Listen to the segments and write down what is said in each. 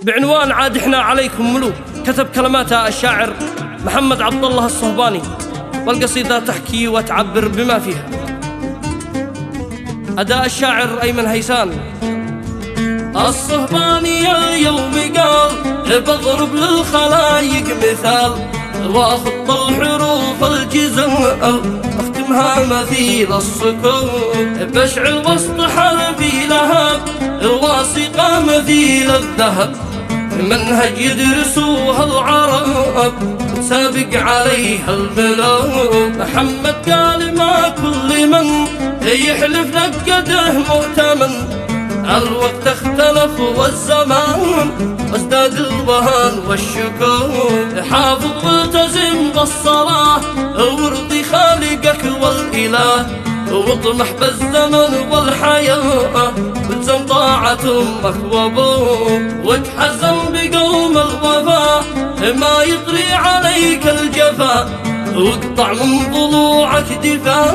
بعنوان عاد احنا عليكم ملوك، كتب كلماتها الشاعر محمد عبد الله الصهباني، والقصيدة تحكي وتعبر بما فيها. أداء الشاعر أيمن هيسان. الصهباني اليوم قال بضرب للخلايق مثال، واخط الحروف الجزم اختمها مثيل الصكوك، بشعل وسط حربي لهب واثقة مثيل الذهب، منهج يدرسوها العرب سابق عليها الملوك. محمد قال ما كل من يحلف نقده مؤتمن، الوقت اختلف والزمان وازداد الوهن والشكوك، حافظ ملتزم بالصلاة وارضي خالقك والإله، واطمح بالزمن والحياة والزم طاعة أمك وأبوك، واتحزم بقوم الوفاء ما يطري عليك الجفا، واقطع من ضلوعك دفاع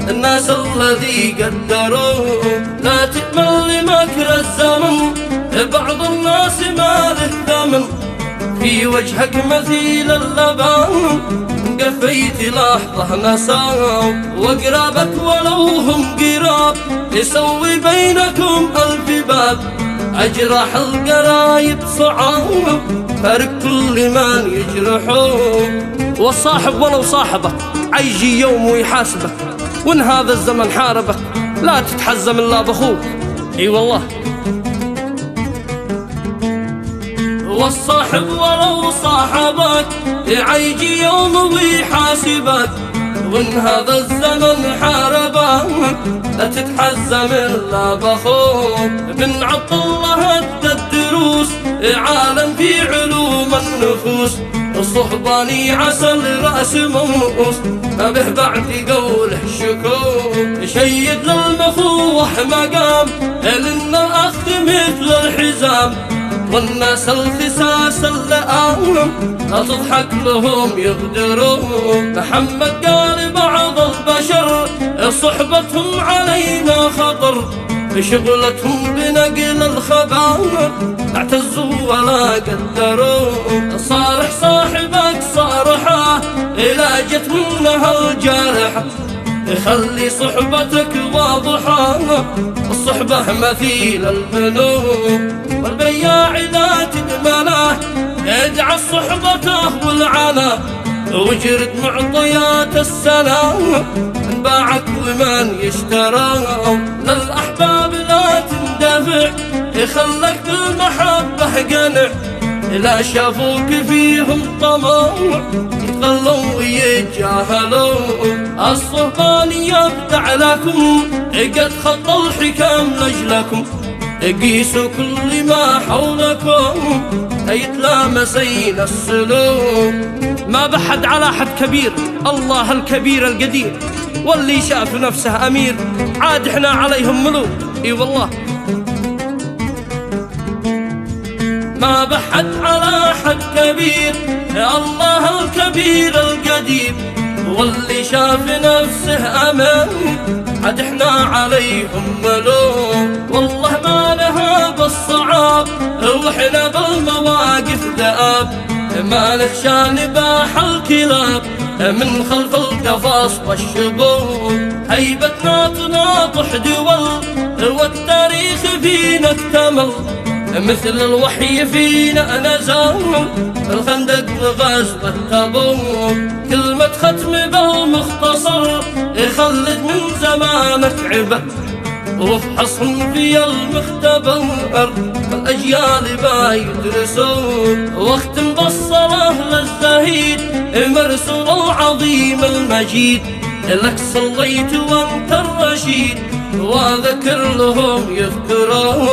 الناس الذي قدروك. لا تأمل لمكر الزمن، بعض الناس ما له ثمن، في وجهك مثيل اللبان قفيت لحظة نساو، وقرابك ولو هم قراب يسوي بينكم ألف باب، أجرح القرايب صعاب فرق كل من يجرحوك. والصاحب ولو صاحبك عيجي يوم ويحاسبك، وإن هذا الزمن حاربك لا تتحزم إلا بأخوك. اي والله. والصاحب ولو صاحبك يعيجي يوم ويحاسبك، وإن هذا الزمن حاربك لا تتحزم إلا بأخوك. بن عبد الله أدى الدروس عالم في علوم النفوس، الصهباني عسل رأس موس ما به بعد قوله شكوك، شيد للمخوح مقام لأن الأخذ مثل الحزام، والناس الخساس اللئام لا تضحك لهم يغدرون. محمد قال بعض البشر صحبتهم علينا خطر، شغلتهم بنقل الخبر اعتزوا ولا قدروا. صارح صاحبك صارحة إذا جت منها الجارحة، خلي صحبتك واضحة الصحبة مثيل البنوك، والبياع إذا تدمنه ادعى صحبته والعنا، وجرد معطيات السنة من باعك ومن يشترى. للأحباب لا تندفع يخلك بالمحبة قنع، لا شافوك فيهم طمع يتغلوا ويتجاهلوا. الصهباني يبدع لكم قد خط الحكم لجلكم، قيسوا كل ما حولكم يتلامسين السلوك. ما بحد على حد كبير، الله الكبير القدير، واللي شاف نفسه أمير عاد احنا عليهم ملوك. اي والله. ما بحد على حد كبير، الله الكبير القدير، واللي شاف نفسه أمين عاد احنا عليهم ملوك. والله ما نهاب الصعاب واحنا بالمواقف ذئاب، ما نخشى نباح الكلاب من خلف القفص والشبوك، هيبتنا تناطح دول والتاريخ فينا اكتمل، مثل الوحي فينا نزل الخندق وغزوة تبوك. كلمة ختم بالمختصر يخلد من زمانك عبر، وافحصهم في المختبر الأجيال ما يدرسون، واختم بالصلاة للزهيد مرسول العظيم المجيد، لك صليت وانت الرشيد وذكر لهم يذكرون.